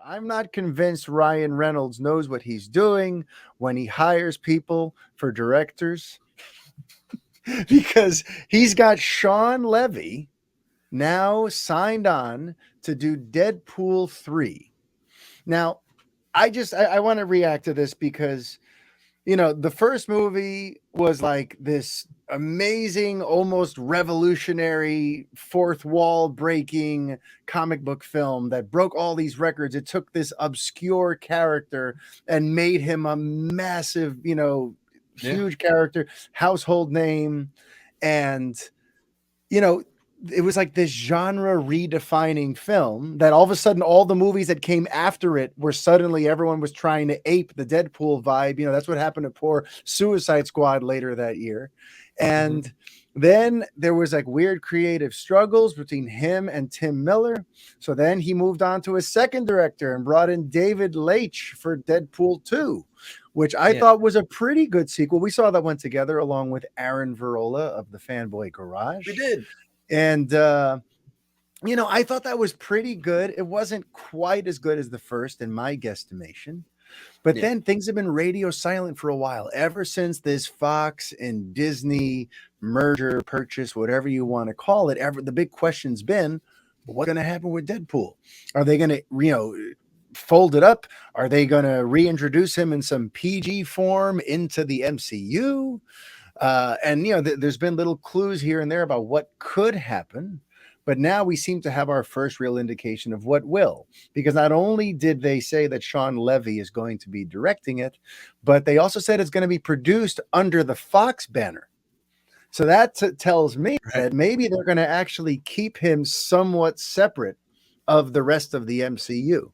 I'm not convinced Ryan Reynolds knows what he's doing when he hires people for directors because he's got Sean Levy now signed on to do Deadpool 3. Now, I want to react to this because the first movie was like this amazing, almost revolutionary, fourth wall breaking comic book film that broke all these records. It took this obscure character and made him a massive, huge character, household name. And, you know, it was like this genre redefining film that all of a sudden all the movies that came after it were suddenly everyone was trying to ape the Deadpool vibe. That's what happened to poor Suicide Squad later that year. And then there was like weird creative struggles between him and Tim Miller. So then he moved on to a second director and brought in David Leitch for Deadpool 2, which I thought was a pretty good sequel. We saw that one together along with Aaron Verola of the Fanboy Garage. We did. And, I thought that was pretty good. It wasn't quite as good as the first in my guesstimation. But then things have been radio silent for a while, ever since this Fox and Disney merger, purchase, whatever you want to call it. The big question's been, what's going to happen with Deadpool? Are they going to, fold it up? Are they going to reintroduce him in some PG form into the MCU? There's been little clues here and there about what could happen, but now we seem to have our first real indication of what will, because not only did they say that Sean Levy is going to be directing it, but they also said it's going to be produced under the Fox banner. So that tells me that maybe they're going to actually keep him somewhat separate of the rest of the MCU.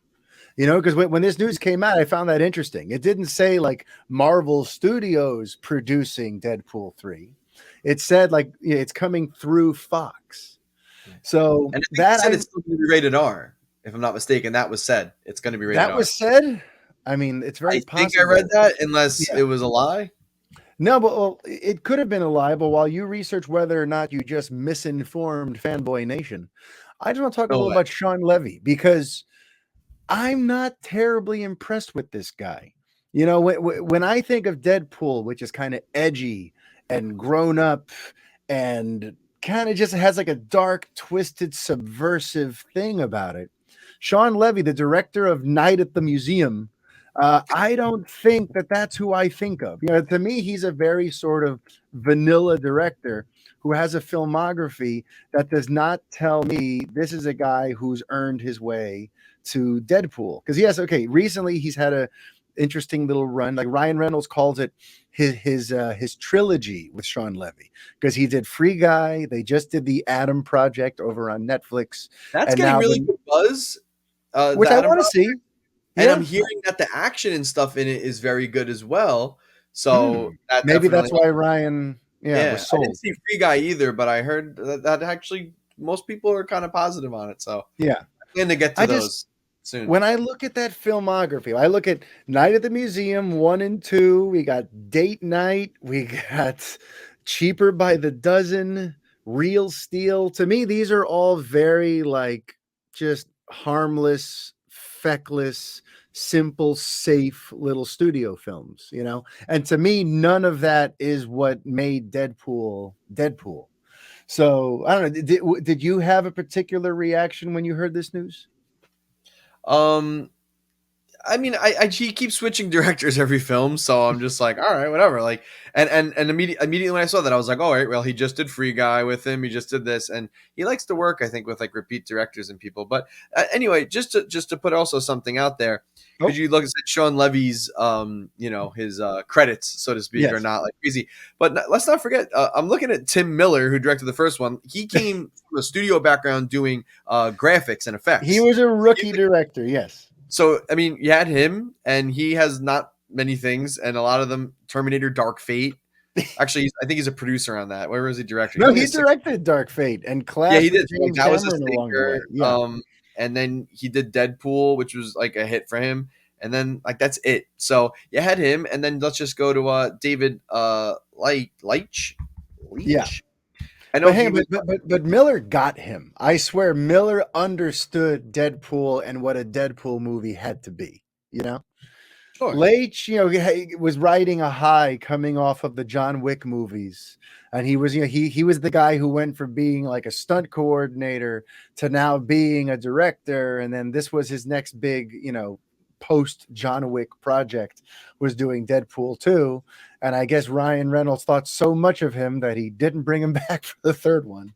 Because when this news came out, I found that interesting. It didn't say like Marvel Studios producing Deadpool 3. It said like it's coming through Fox. So and that said it's still going to be rated R, if I'm not mistaken. That was said. It's going to be rated R. That was said? I mean, it's very possible. I think I read that, unless it was a lie. No, but it could have been a lie. But while you research whether or not you just misinformed Fanboy Nation, I just want to talk a little about Sean Levy, because I'm not terribly impressed with this guy. When I think of Deadpool, which is kind of edgy and grown up and kind of just has like a dark, twisted, subversive thing about it, Sean Levy, the director of Night at the Museum, I don't think that that's who I think of. To me, he's a very sort of vanilla director who has a filmography that does not tell me this is a guy who's earned his way to Deadpool. Because recently he's had a interesting little run. Like Ryan Reynolds calls it his trilogy with Sean Levy, because he did Free Guy. They just did the Adam Project over on Netflix. That's getting really good buzz, which I want to see. And I'm hearing that the action and stuff in it is very good as well. So maybe that's why Ryan was sold. I didn't see Free Guy either, but I heard that actually most people are kind of positive on it. So I plan to get to those soon. When I look at that filmography, I look at Night at the Museum 1 and 2. We got Date Night. We got Cheaper by the Dozen, Real Steel. To me, these are all very like just harmless, feckless, simple, safe little studio films, and to me, none of that is what made Deadpool. So I don't know. Did you have a particular reaction when you heard this news? I mean, he keeps switching directors every film, so I'm just like, all right, whatever. Like, and immediately when I saw that, I was like, all right, well, he just did Free Guy with him. He just did this, and he likes to work, I think, with like repeat directors and people. But anyway, just to put also something out there, because you look at Sean Levy's, his credits, so to speak, are not like crazy. But let's not forget, I'm looking at Tim Miller, who directed the first one. He came from a studio background doing graphics and effects. He was a rookie director, yes. So, I mean, you had him, and he has not many things, and a lot of them, Terminator, Dark Fate. Actually, I think he's a producer on that. Where was he directing? No, he directed Dark Fate and Class. Yeah, he did. Like, that was a stinker. And then he did Deadpool, which was like a hit for him. And then, like, that's it. So you had him, and then let's just go to David Leitch. Yeah. I know But hey, he was. but Miller got him. I swear, Miller understood Deadpool and what a Deadpool movie had to be. You know, Sure. Leitch, was riding a high coming off of the John Wick movies, and he was, he was the guy who went from being like a stunt coordinator to now being a director, and then this was his next big, post John Wick project, was doing Deadpool 2. And I guess Ryan Reynolds thought so much of him that he didn't bring him back for the third one.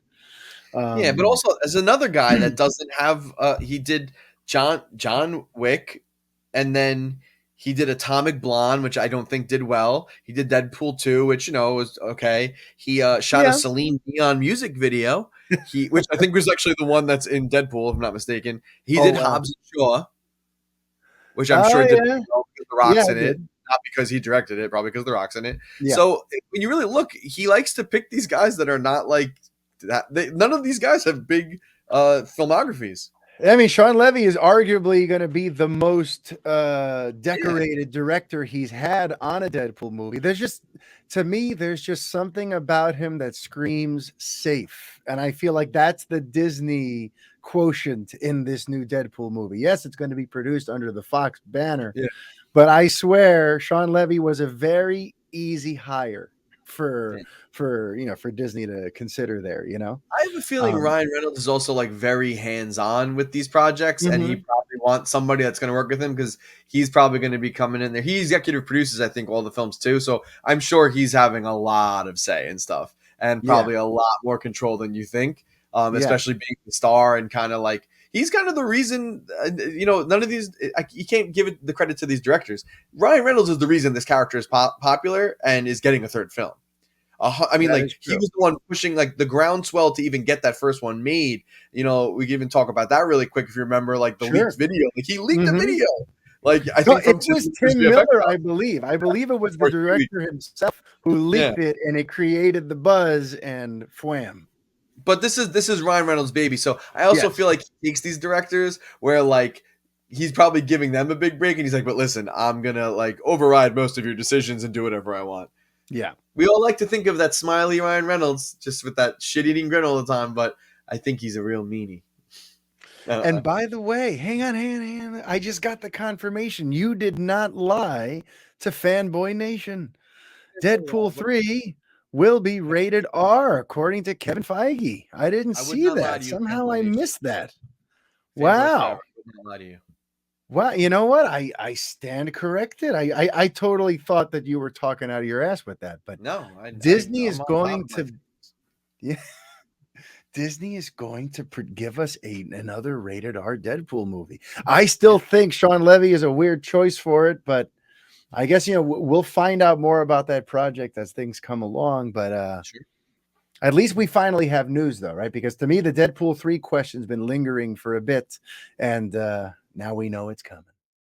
Yeah, but also as another guy that doesn't have he did John Wick, and then he did Atomic Blonde, which I don't think did well. He did Deadpool 2, which was okay. He shot a Yeah. Celine Dion music video. Which I think was actually the one that's in Deadpool, if I'm not mistaken. He Oh did wow. Hobbs and Shaw, which I'm Oh sure did yeah. well because The Yeah, Rock's I in it. did. Not because he directed it, probably because The Rock's in it. Yeah. So when you really look, he likes to pick these guys that are not like that. None of these guys have big filmographies. I mean, Sean Levy is arguably going to be the most decorated director he's had on a Deadpool movie. To me, there's just something about him that screams safe. And I feel like that's the Disney quotient in this new Deadpool movie. Yes, it's going to be produced under the Fox banner, Yeah. but I swear Sean Levy was a very easy hire for Disney to consider there. I have a feeling Ryan Reynolds is also like very hands-on with these projects, and he probably wants somebody that's going to work with him because he's probably going to be coming in there. He executive produces, I think, all the films too, so I'm sure he's having a lot of say and stuff, and probably a lot more control than you think. Especially being the star and kind of like he's kind of the reason. None of these you can't give it the credit to these directors. Ryan Reynolds is the reason this character is popular and is getting a third film. I mean, like he was the one pushing like the groundswell to even get that first one made. We can even talk about that really quick if you remember, like the leaked video. Like he leaked the video. Like I think it was Tim Miller, I believe. I believe it was the director himself who leaked it, and it created the buzz and wham. But this is Ryan Reynolds' baby, so I also feel like he takes these directors where like he's probably giving them a big break, and he's like, "But listen, I'm gonna like override most of your decisions and do whatever I want." Yeah. We all like to think of that smiley Ryan Reynolds just with that shit-eating grin all the time, but I think he's a real meanie. And by the way, hang on. I just got the confirmation. You did not lie to Fanboy Nation. Deadpool 3 will be rated R, according to Kevin Feige. I didn't see that. Somehow I missed that. Wow. Lie to you. Well, you know what? I stand corrected. I totally thought that you were talking out of your ass with that, but no, Disney is going to Disney is going to give us another rated R Deadpool movie. I still think Sean Levy is a weird choice for it, but I guess we'll find out more about that project as things come along. But sure. At least we finally have news, though, right? Because to me, the Deadpool 3 question's been lingering for a bit, and now we know it's coming.